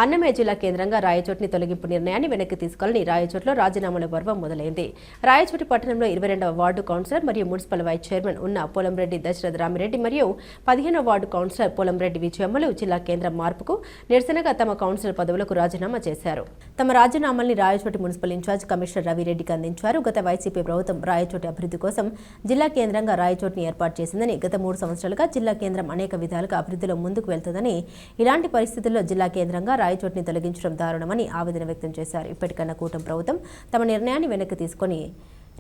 అన్నమయ్య జిల్లా కేంద్రంగా రాయచోటిని తొలగింపు నిర్ణయాన్ని వెనక్కి తీసుకోవాలని రాయచోటిలో రాజీనామాల పర్వం మొదలైంది. రాయచోటి పట్టణంలో 22వ వార్డు కౌన్సిలర్ మరియు మున్సిపల్ వైస్ చైర్మన్ ఉన్న పోలంరెడ్డి దశరథ రామిరెడ్డి మరియు 15వ వార్డు కౌన్సిలర్ పోలంరెడ్డి విజయమ్మలు జిల్లా కేంద్రం మార్పుకు నిరసనగా తమ కౌన్సిలర్ పదవులకు రాజీనామా చేశారు. తమ రాజీనామాల్ని రాయచోటి మున్సిపల్ ఇన్ఛార్జ్ కమిషనర్ రవిరెడ్డికి అందించారు. గత వైసీపీ ప్రభుత్వం రాయచోటి అభివృద్ధి కోసం జిల్లా కేంద్రంగా రాయచోటిని ఏర్పాటు చేసిందని, గత 3 సంవత్సరాలుగా జిల్లా కేంద్రం అనేక విధాలుగా అభివృద్ధిలో ముందుకు వెళ్తుందని, ఇలాంటి పరిస్థితుల్లో జిల్లా కేంద్రంగా రాయచోటిని తొలగించడం దారుణమని ఆవేదన వ్యక్తం చేశారు. ఇప్పటికన్నా కూటమి ప్రభుత్వం తమ నిర్ణయాన్ని వెనక్కి తీసుకుని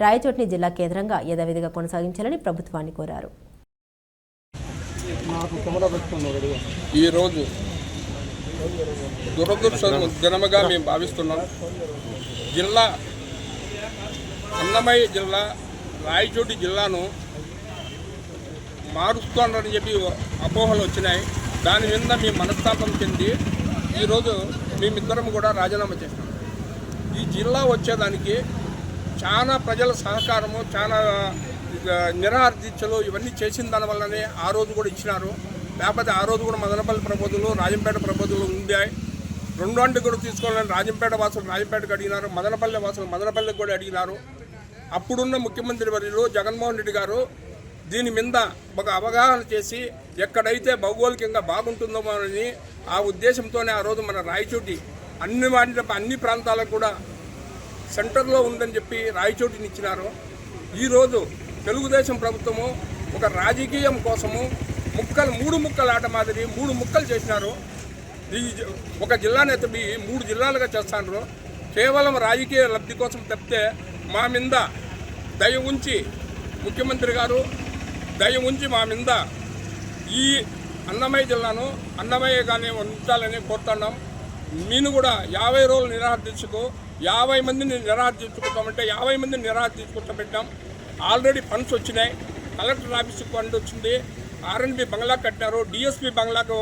రాయచోటిని జిల్లా కేంద్రంగా యథావిధిగా కొనసాగించాలని ప్రభుత్వాన్ని కోరారు. ఈరోజు దురదృష్టం దినముగా మేము భావిస్తున్నాం. జిల్లా అన్నమయ్య జిల్లా రాయచోటి జిల్లాను మారుస్తానని చెప్పి అపోహలు వచ్చినాయి. దాని మీద మేము మనస్తాపం చెంది ఈరోజు మేమిద్దరం కూడా రాజీనామా చేస్తాం. ఈ జిల్లా వచ్చేదానికి చాలా ప్రజల సహకారము, చాలా నిరాహారదీక్షలు ఇవన్నీ చేసిన దానివల్లనే ఆ రోజు కూడా ఇచ్చినారు. లేకపోతే ఆ రోజు కూడా మదనపల్లి ప్రబోధులు, రాజంపేట ప్రబోధులు ఉందాయి. రెండోంటి కూడా తీసుకోవాలని రాజంపేట వాసులు రాజంపేటకు అడిగినారు, మదనపల్లి వాసులు మదనపల్లికి కూడా అడిగినారు. అప్పుడున్న ముఖ్యమంత్రి వర్యులు జగన్మోహన్ రెడ్డి గారు దీని మీద ఒక అవగాహన చేసి ఎక్కడైతే భౌగోళికంగా బాగుంటుందో అని ఆ ఉద్దేశంతోనే ఆ రోజు మన రాయచోటి అన్ని ప్రాంతాలకు కూడా సెంటర్లో ఉందని చెప్పి రాయచోటిని ఇచ్చినారు. ఈరోజు తెలుగుదేశం ప్రభుత్వము ఒక రాజకీయం కోసము మూడు ముక్కల ఆట మాదిరి 3 ముక్కలు చేసినారు. ఈ ఒక జిల్లాను ఎత్తి 3 జిల్లాలుగా చేస్తున్నారు. కేవలం రాజకీయ లబ్ధి కోసం తప్పితే మా మీద దయ ఉంచి ముఖ్యమంత్రి గారు దయ ఉంచి మా మీద ఈ అన్నమయ్య జిల్లాను అన్నమయ్యగానే ఉంచాలని కోరుతున్నాం. నేను కూడా 50 రోజులు నిరాహార దీక్షకు 50 మందిని నిరాహార తీసుకుంటామంటే 50 మందిని నిరాహార తీసుకుంటాం. ఆల్రెడీ ఫండ్స్ వచ్చినాయి. కలెక్టర్ ఆఫీస్కి ఫండ్ వచ్చింది, ఆర్ఎన్బి బంగ్లా కట్టినారు, డిఎస్పీ బంగ్లాకు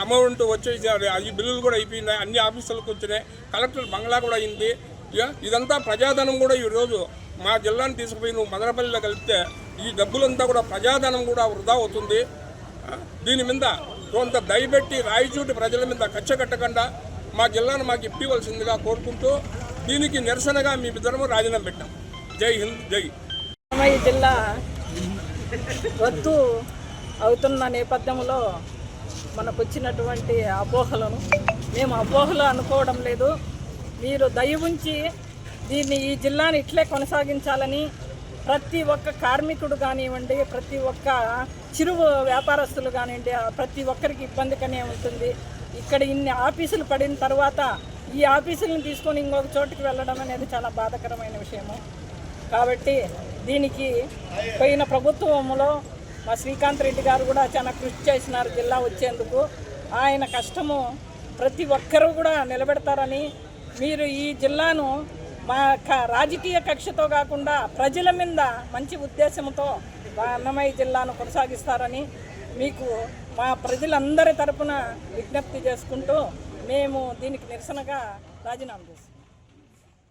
అమౌంట్ వచ్చేసి ఈ బిల్లులు కూడా అయిపోయినాయి. అన్ని ఆఫీసులకు వచ్చినాయి. కలెక్టర్ బంగ్లా కూడా అయింది. ఇదంతా ప్రజాధనం కూడా ఈరోజు మా జిల్లాను తీసుకుపోయి నువ్వు మదనపల్లిలో కలిపితే ఈ డబ్బులంతా కూడా ప్రజాధనం కూడా వృధా అవుతుంది. దీని మీద కొంత దయపెట్టి రాయచోటి ప్రజల మీద కచ్చ కట్టకుండా మా జిల్లాను మాకు ఇప్పివలసిందిగా కోరుకుంటూ దీనికి నిరసనగా మీ ఇద్దరము రాజీనామా పెట్టాం. జై హింద్, జై. అన్నమయ్య జిల్లా రద్దు అవుతున్న నేపథ్యంలో మనకు వచ్చినటువంటి అపోహలను మేము అపోహలు అనుకోవడం లేదు. మీరు దయ ఉంచి ఈ జిల్లాని ఇట్లే కొనసాగించాలని ప్రతి ఒక్క కార్మికుడు కానివ్వండి, ప్రతి ఒక్క చిరు వ్యాపారస్తులు కానివ్వండి, ప్రతి ఒక్కరికి ఇబ్బందిగానే ఉంటుంది. ఇక్కడ ఇన్ని ఆఫీసులు పడిన తర్వాత ఈ ఆఫీసులను తీసుకొని ఇంకొక చోటుకి వెళ్ళడం అనేది చాలా బాధాకరమైన విషయము. కాబట్టి దీనికి పోయిన ప్రభుత్వంలో మా శ్రీకాంత్ రెడ్డి గారు కూడా చాలా కృషి చేసినారు జిల్లా వచ్చేందుకు. ఆయన కష్టము ప్రతి ఒక్కరూ కూడా నిలబెడతారని, మీరు ఈ జిల్లాను మా రాజకీయ కక్షతో కాకుండా ప్రజల మీద మంచి ఉద్దేశంతో అన్నమయ్య జిల్లాను కొనసాగిస్తారని మీకు మా ప్రజలందరి తరపున విజ్ఞప్తి చేసుకుంటూ మేము దీనికి నిరసనగా రాజీనామా చేస్తాం.